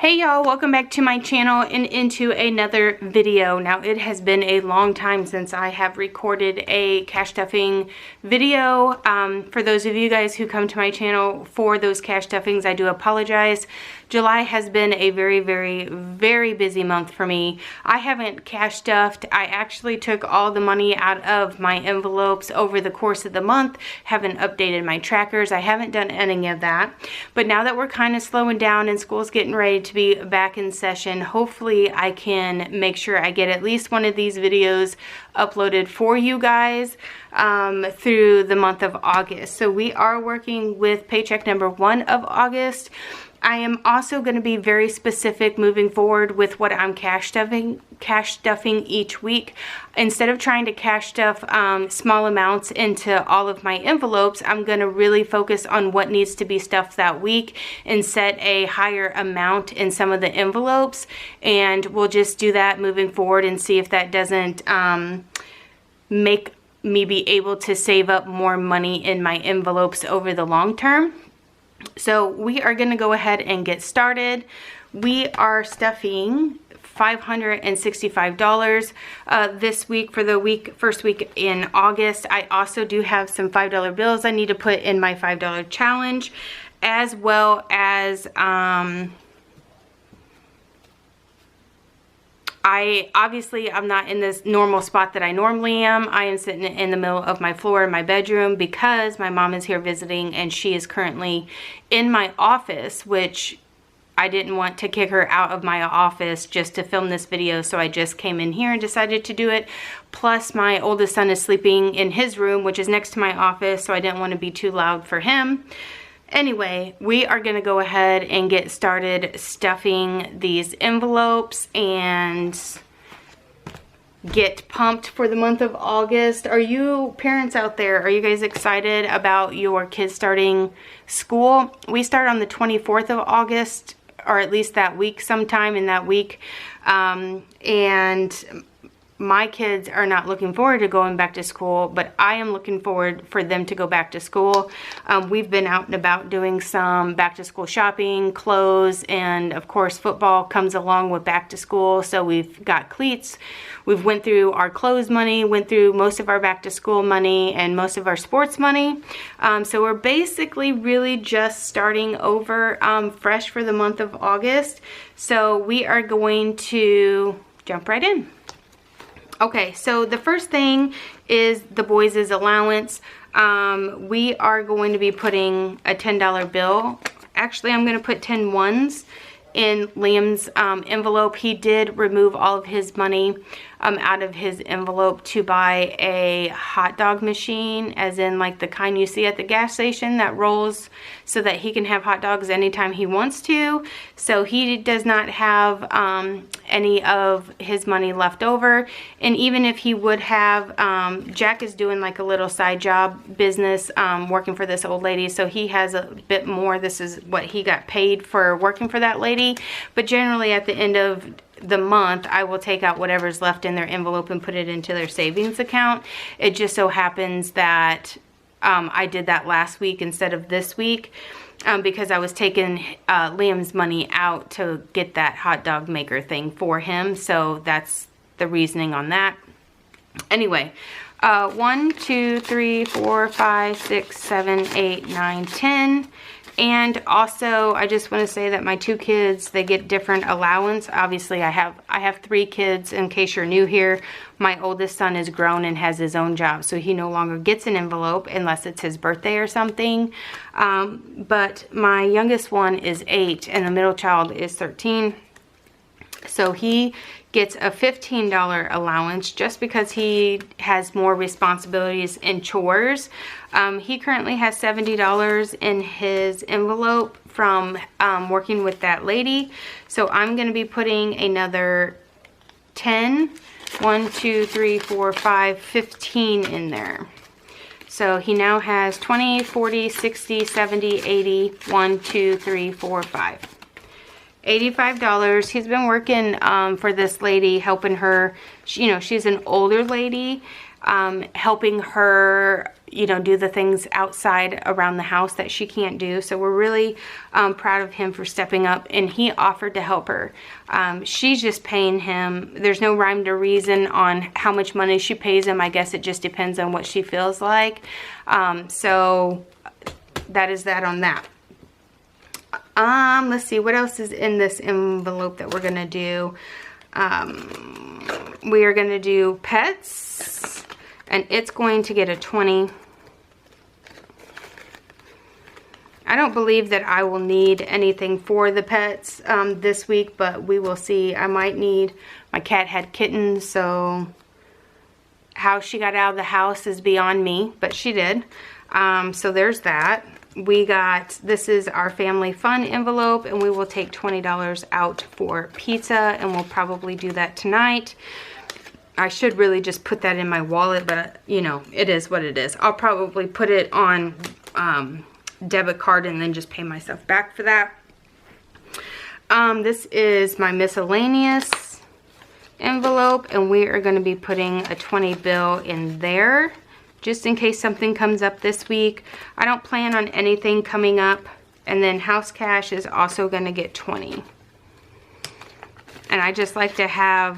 Hey y'all, welcome back to my channel and into another video. Now it has been a long time since I have recorded a cash stuffing video. For those of you guys who come to my channel for those cash stuffings, I do apologize. July has been a very busy month for me. I haven't cash stuffed. I actually took all the money out of my envelopes over the course of the month. Haven't updated my trackers. I haven't done any of that. But now that we're kind of slowing down and school's getting ready to be back in session, hopefully I can make sure I get at least one of these videos uploaded for you guys through the month of August. So we are working with paycheck number 1 of August. I am also going to be very specific moving forward with what I'm cash stuffing each week. Instead of trying to cash stuff small amounts into all of my envelopes, I'm going to really focus on what needs to be stuffed that week and set a higher amount in some of the envelopes. And we'll just do that moving forward and see if that doesn't make me be able to save up more money in my envelopes over the long term. So we are going to go ahead and get started. We are stuffing $565 this week for the first week in August. I also do have some $5 bills I need to put in my $5 challenge, as well as I'm not in this normal spot that I normally am. I am sitting in the middle of my floor in my bedroom because my mom is here visiting and she is currently in my office, which I didn't want to kick her out of my office just to film this video, so I just came in here and decided to do it. Plus my oldest son is sleeping in his room, which is next to my office, so I didn't want to be too loud for him. Anyway, we are going to go ahead and get started stuffing these envelopes and get pumped for the month of August. Are you parents out there, are you guys excited about your kids starting school? We start on the 24th of August, or at least that week, sometime in that week. And my kids are not looking forward to going back to school, but I am looking forward for them to go back to school. We've been out and about doing some back to school shopping, clothes, and of course football comes along with back to school. So we've got cleats. We've went through our clothes money, went through most of our back to school money and most of our sports money. So we're basically really just starting over fresh for the month of August. So we are going to jump right in. Okay, so the first thing is the boys' allowance. We are going to be putting a $10 bill. Actually, I'm going to put 10 ones in Liam's envelope. He did remove all of his money out of his envelope to buy a hot dog machine, as in like the kind you see at the gas station that rolls so that he can have hot dogs anytime he wants to. So he does not have any of his money left over. And even if he would have, Jack is doing like a little side job business working for this old lady, so he has a bit more. This is what he got paid for working for that lady. But generally at the end of the month, I will take out whatever's left in their envelope and put it into their savings account. It just so happens that I did that last week instead of this week because I was taking Liam's money out to get that hot dog maker thing for him. So that's the reasoning on that. Anyway, 1, 2, 3, 4, 5, 6, 7, 8, 9, 10. And also, I just want to say that my 2 kids, they get different allowance. Obviously, I have 3 kids, in case you're new here. My oldest son is grown and has his own job, so he no longer gets an envelope unless it's his birthday or something. But my youngest one is 8, and the middle child is 13. So he gets a $15 allowance just because he has more responsibilities and chores. He currently has $70 in his envelope from working with that lady. So I'm going to be putting another 10, 1, 2, 3, 4, 5, 15 in there. So he now has 20, 40, 60, 70, 80, 1, 2, 3, 4, 5. $85. He's been working for this lady, helping her. You know, she's an older lady, helping her, you know, do the things outside around the house that she can't do. So we're really proud of him for stepping up, and he offered to help her. She's just paying him. There's no rhyme to reason on how much money she pays him. I guess it just depends on what she feels like. So that is that on that. Let's see, what else is in this envelope that we're gonna do? We are gonna do pets, and it's going to get a 20. I don't believe that I will need anything for the pets this week, but we will see. I might need, my cat had kittens, so how she got out of the house is beyond me, but she did. So there's that. We got, this is our family fun envelope, and we will take $20 out for pizza, and we'll probably do that tonight. I should really just put that in my wallet, but you know, it is what it is. I'll probably put it on debit card and then just pay myself back for that. This is my miscellaneous envelope, and we are going to be putting a 20 bill in there, just in case something comes up this week. I don't plan on anything coming up. And then house cash is also going to get 20. And I just like to have,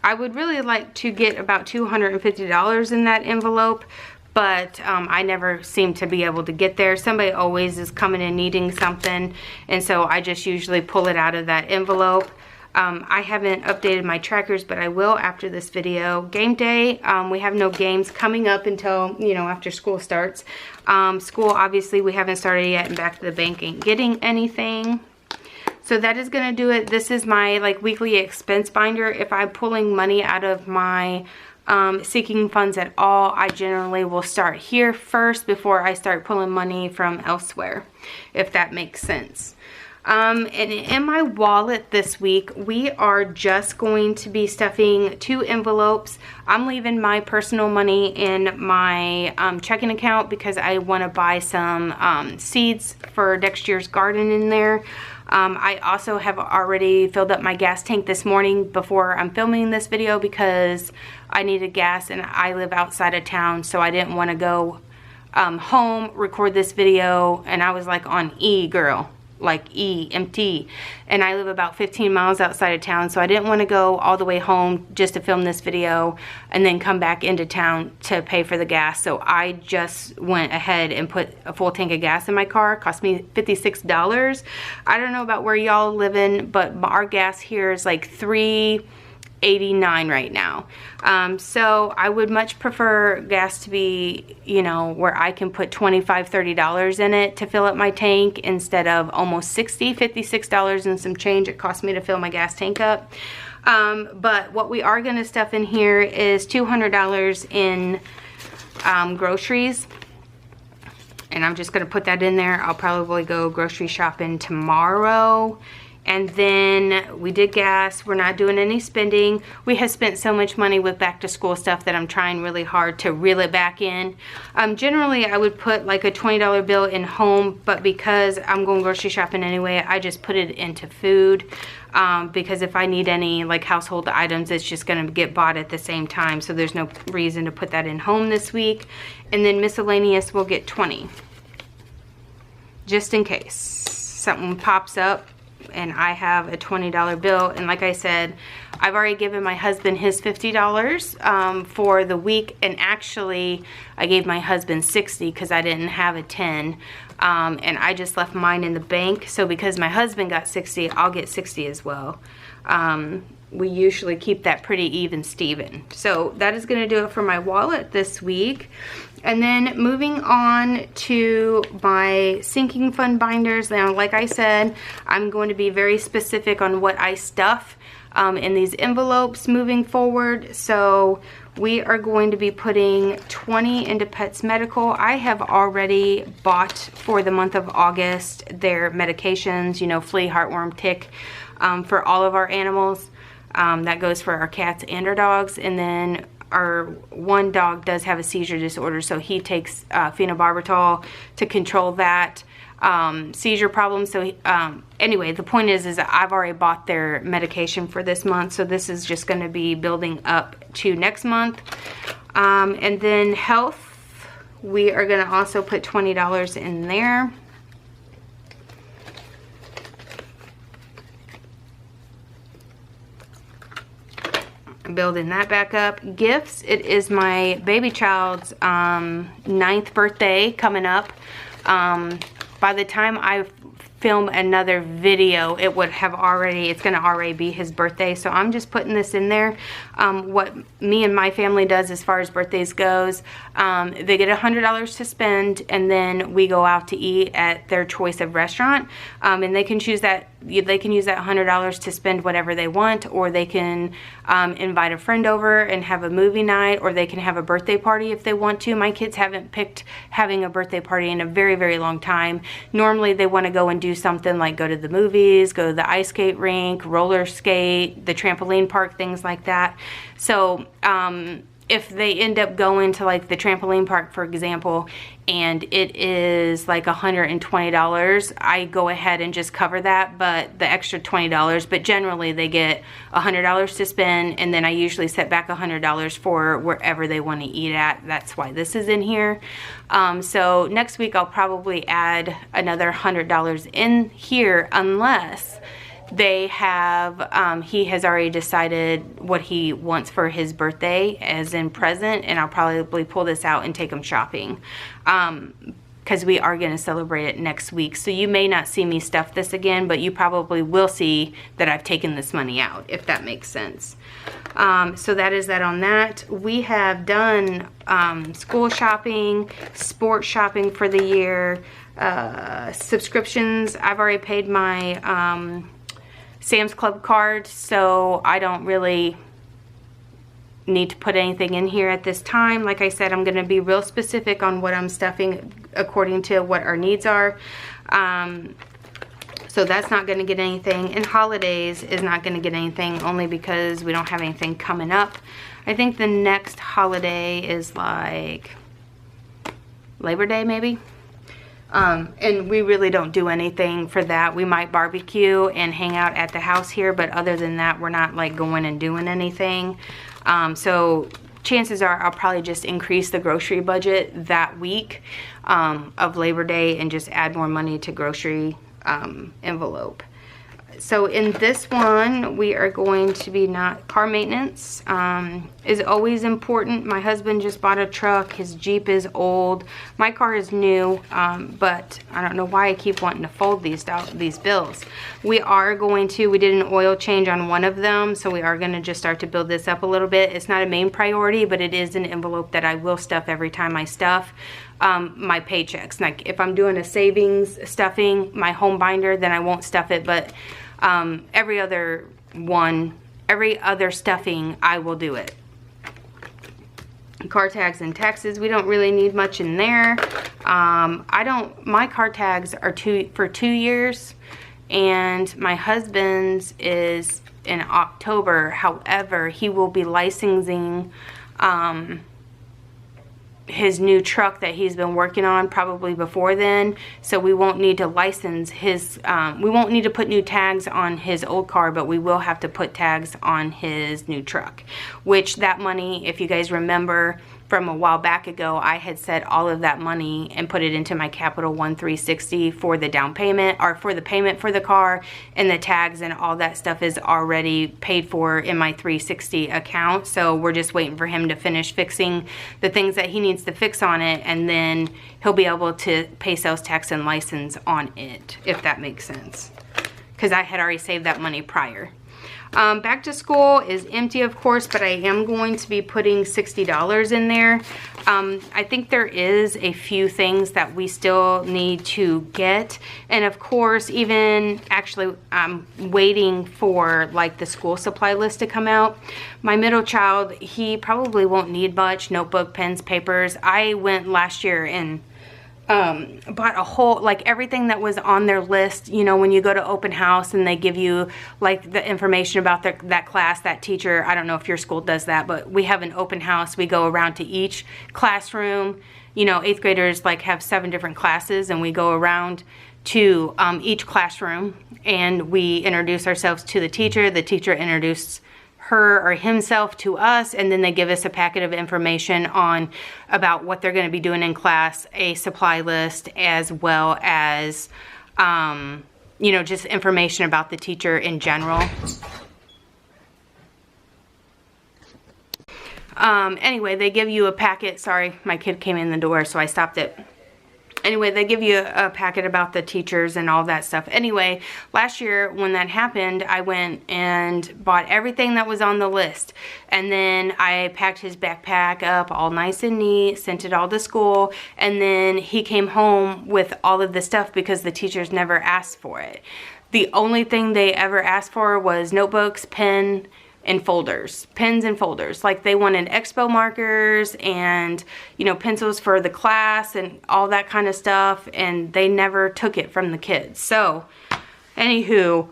I would really like to get about $250 in that envelope, but I never seem to be able to get there. Somebody always is coming and needing something, and so I just usually pull it out of that envelope. I haven't updated my trackers, but I will after this video. Game day, we have no games coming up until, you know, after school starts. School, obviously, we haven't started yet, and Back to the Bank ain't getting anything. So that is going to do it. This is my, like, weekly expense binder. If I'm pulling money out of my seeking funds at all, I generally will start here first before I start pulling money from elsewhere, if that makes sense. And in my wallet this week, we are just going to be stuffing 2 envelopes. I'm leaving my personal money in my checking account because I want to buy some seeds for next year's garden in there. I also have already filled up my gas tank this morning before I'm filming this video because I needed gas and I live outside of town, so I didn't want to go home, record this video, and I was like on E, girl. Like empty, and I live about 15 miles outside of town, so I didn't want to go all the way home just to film this video and then come back into town to pay for the gas. So I just went ahead and put a full tank of gas in my car. It cost me $56. I don't know about where y'all living, but our gas here is like $3.89 right now. So I would much prefer gas to be, you know, where I can put $25, $30 in it to fill up my tank instead of almost $56 and some change it cost me to fill my gas tank up. But what we are going to stuff in here is $200 in groceries. And I'm just going to put that in there. I'll probably go grocery shopping tomorrow. And then we did gas. We're not doing any spending. We have spent so much money with back to school stuff that I'm trying really hard to reel it back in. Generally, I would put like a $20 bill in home, but because I'm going grocery shopping anyway, I just put it into food. Because if I need any like household items, it's just going to get bought at the same time. So there's no reason to put that in home this week. And then miscellaneous will get 20. Just in case something pops up and I have a $20 bill. And like I said, I've already given my husband his $50 for the week, and actually I gave my husband $60 because I didn't have a 10, and I just left mine in the bank. So because my husband got $60, I'll get $60 as well. We usually keep that pretty even Steven. So that is going to do it for my wallet this week. And then moving on to my sinking fund binders. Now, like I said, I'm going to be very specific on what I stuff in these envelopes moving forward. So we are going to be putting 20 into Pets Medical. I have already bought for the month of August their medications, you know, flea, heartworm, tick, for all of our animals. That goes for our cats and our dogs. And then our one dog does have a seizure disorder, so he takes phenobarbital to control that. seizure problems. So anyway, the point is that I've already bought their medication for this month, so this is just going to be building up to next month. And then health, we are going to also put $20 in there. Building that back up. Gifts, it is my baby child's 9th birthday coming up. By the time I film another video, it's going to already be his birthday, so I'm just putting this in there. What me and my family does as far as birthdays goes, they get $100 to spend, and then we go out to eat at their choice of restaurant, and they can choose that. They can use that $100 to spend whatever they want, or they can invite a friend over and have a movie night, or they can have a birthday party if they want to. My kids haven't picked having a birthday party in a very, very long time. Normally they want to go and do something like go to the movies, go to the ice skate rink, roller skate, the trampoline park, things like that. So if they end up going to like the trampoline park, for example, and it is like $120, I go ahead and just cover that, but the extra $20, but generally they get $100 to spend, and then I usually set back $100 for wherever they want to eat at. That's why this is in here. So next week I'll probably add another $100 in here, unless they have, he has already decided what he wants for his birthday as in present, and I'll probably pull this out and take him shopping, because we are going to celebrate it next week. So you may not see me stuff this again, but you probably will see that I've taken this money out, if that makes sense. So that is that on that. We have done school shopping, sports shopping for the year, subscriptions. I've already paid my Sam's Club card, so I don't really need to put anything in here at this time. Like I said, I'm going to be real specific on what I'm stuffing according to what our needs are. So that's not going to get anything. And holidays is not going to get anything, only because we don't have anything coming up. I think the next holiday is like Labor Day, maybe. And we really don't do anything for that. We might barbecue and hang out at the house here, but other than that, we're not like going and doing anything. So chances are I'll probably just increase the grocery budget that week of Labor Day and just add more money to grocery envelope. So in this one, we are going to be car maintenance is always important. My husband just bought a truck. His Jeep is old. My car is new, but I don't know why I keep wanting to fold these bills. We did an oil change on one of them, so we are going to just start to build this up a little bit. It's not a main priority, but it is an envelope that I will stuff every time I stuff my paychecks. Like if I'm doing a savings stuffing, my home binder, then I won't stuff it, but every other stuffing, I will do it. Car tags and taxes, we don't really need much in there. My car tags are for 2 years, and my husband's is in October. However, he will be licensing his new truck that he's been working on probably before then, so we won't need to license his, we won't need to put new tags on his old car, but we will have to put tags on his new truck, which that money, if you guys remember from a while back ago, I had set all of that money and put it into my Capital One 360 for the down payment, or for the payment for the car, and the tags and all that stuff is already paid for in my 360 account. So we're just waiting for him to finish fixing the things that he needs to fix on it, and then he'll be able to pay sales tax and license on it, if that makes sense, because I had already saved that money prior. Back to school is empty, of course, but I am going to be putting $60 in there. I think there is a few things that we still need to get, and of course, even actually I'm waiting for like the school supply list to come out. My middle child, he probably won't need much: notebook, pens, papers. I went last year and bought a whole, like everything that was on their list. You know, when you go to open house and they give you like the information about that class, that teacher. I don't know if your school does that, but we have an open house. We go around to each classroom. You know, 8th graders like have 7 different classes, and we go around to each classroom, and we introduce ourselves to the teacher. The teacher introduced her or himself to us, and then they give us a packet of information on about what they're going to be doing in class, a supply list, as well as you know, just information about the teacher in general. Anyway, they give you a packet. Sorry, my kid came in the door, so I stopped it. Anyway, they give you a packet about the teachers and all that stuff. Anyway, last year when that happened, I went and bought everything that was on the list. And then I packed his backpack up all nice and neat, sent it all to school. And then he came home with all of the stuff because the teachers never asked for it. The only thing they ever asked for was notebooks, pen, and folders, pens and folders. Like they wanted expo markers and, you know, pencils for the class and all that kind of stuff, and they never took it from the kids. So, anywho,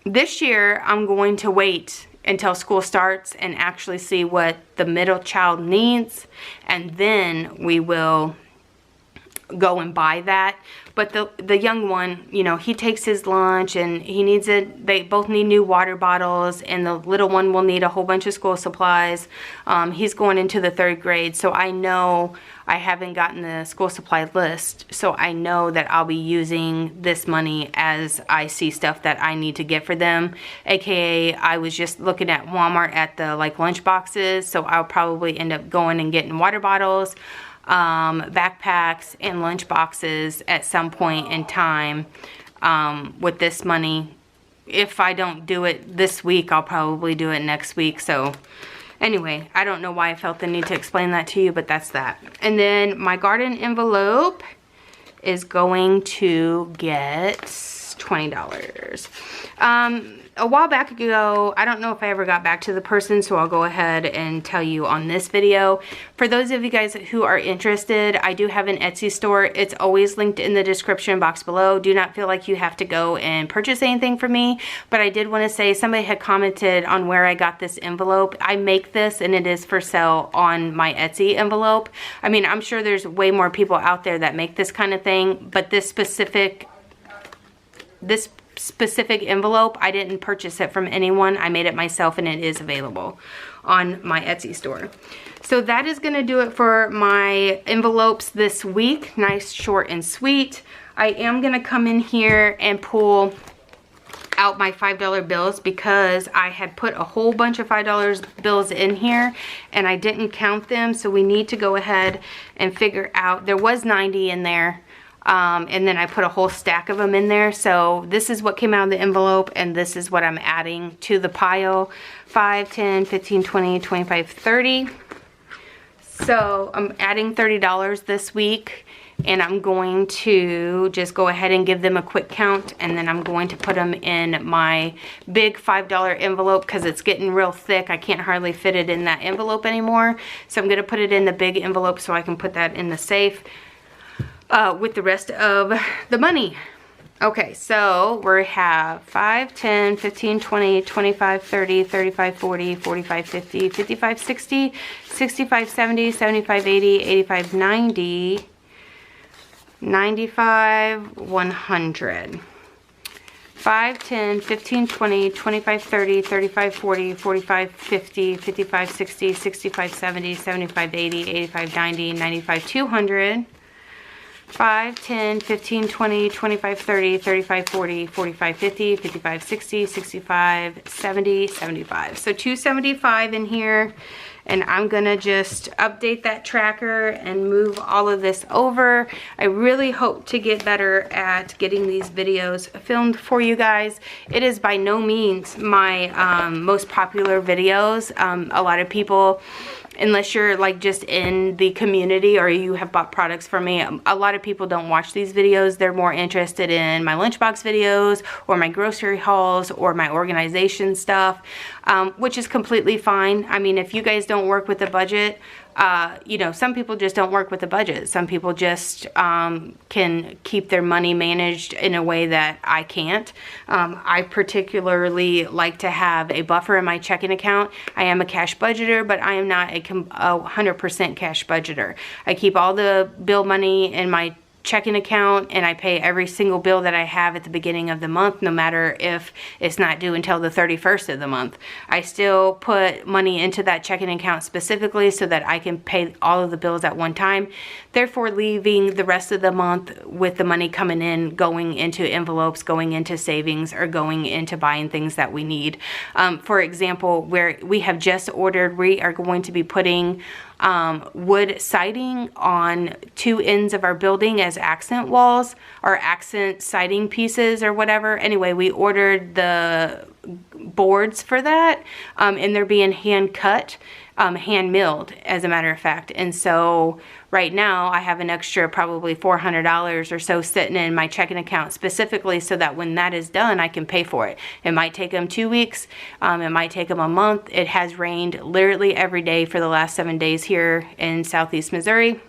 this year I'm going to wait until school starts and actually see what the middle child needs, and then we will go and buy that. But the young one, you know, he takes his lunch and he needs it. They both need new water bottles, and the little one will need a whole bunch of school supplies. He's going into the 3rd grade, so I know I haven't gotten the school supply list, so I know that I'll be using this money as I see stuff that I need to get for them. AKA, I was just looking at Walmart at the like lunch boxes, so I'll probably end up going and getting water bottles, backpacks, and lunch boxes at some point in time with this money. If I don't do it this week, I'll probably do it next week. So anyway, I don't know why I felt the need to explain that to you, but that's that. And then my garden envelope is going to get $20. A while back ago, I don't know if I ever got back to the person, so I'll go ahead and tell you on this video. For those of you guys who are interested, I do have an Etsy store. It's always linked in the description box below. Do not feel like you have to go and purchase anything from me, but I did want to say somebody had commented on where I got this envelope. I make this, and it is for sale on my Etsy envelope. I mean, I'm sure there's way more people out there that make this kind of thing, but this specific envelope, I didn't purchase it from anyone. I made it myself, and it is available on my Etsy store. So that is going to do it for my envelopes this week. Nice, short, and sweet. I am going to come in here and pull out my $5 bills because I had put a whole bunch of $5 bills in here and I didn't count them. So we need to go ahead and figure out, there was 90 in there. And then I put a whole stack of them in there. So this is what came out of the envelope, and this is what I'm adding to the pile. 5, 10, 15, 20, 25, 30. So I'm adding $30 this week, and I'm going to just go ahead and give them a quick count, and then I'm going to put them in my big $5 envelope because it's getting real thick. I can't hardly fit it in that envelope anymore. So I'm going to put it in the big envelope so I can put that in the safe with the rest of the money. Okay, so we have 5, 10, 15, 20, 25, 30, 35, 40, 45, 50, 55, 60, 65, 70, 75, 80, 85, 90, 95, 100. 5, 10, 15, 20, 25, 30, 35, 40, 45, 50, 55, 60, 65, 70, 75, 80, 85, 90, 95, 200. 5, 10, 15, 20, 25, 30, 35, 40, 45, 50, 55, 60, 65, 70, 75. So 275 in here. And I'm going to just update that tracker and move all of this over. I really hope to get better at getting these videos filmed for you guys. It is by no means my most popular videos. A lot of people, unless you're like just in the community or you have bought products from me, a lot of people don't watch these videos. They're more interested in my lunchbox videos or my grocery hauls or my organization stuff, which is completely fine. I mean, if you guys don't work with a budget, you know, some people just don't work with a budget. Some people just can keep their money managed in a way that I can't. I particularly like to have a buffer in my checking account. I am a cash budgeter, but I am not a 100% cash budgeter. I keep all the bill money in my checking account and I pay every single bill that I have at the beginning of the month, no matter if it's not due until the 31st of the month. I still put money into that checking account specifically so that I can pay all of the bills at one time, therefore leaving the rest of the month with the money coming in, going into envelopes, going into savings, or going into buying things that we need. For example, where we have just ordered, we are going to be putting wood siding on two ends of our building as accent walls or accent siding pieces or whatever. Anyway, we ordered the boards for that, and they're being hand cut, hand milled, as a matter of fact. And so right now I have an extra probably $400 or so sitting in my checking account specifically so that when that is done, I can pay for it. It might take them 2 weeks. It might take them a month. It has rained literally every day for the last 7 days here in Southeast Missouri.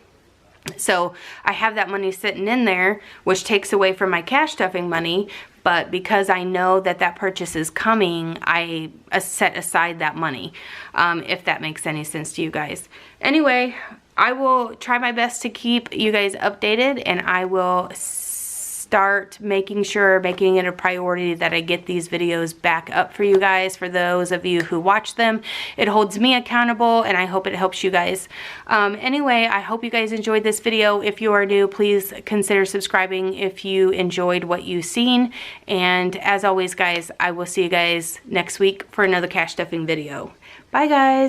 So I have that money sitting in there, which takes away from my cash stuffing money. But because I know that that purchase is coming, I set aside that money, if that makes any sense to you guys. Anyway, I will try my best to keep you guys updated, and I will start making it a priority that I get these videos back up for you guys. For those of you who watch them, it holds me accountable, and I hope it helps you guys. Anyway, I hope you guys enjoyed this video. If you are new, please consider subscribing if you enjoyed what you've seen. And as always, guys, I will see you guys next week for another cash stuffing video. Bye, guys.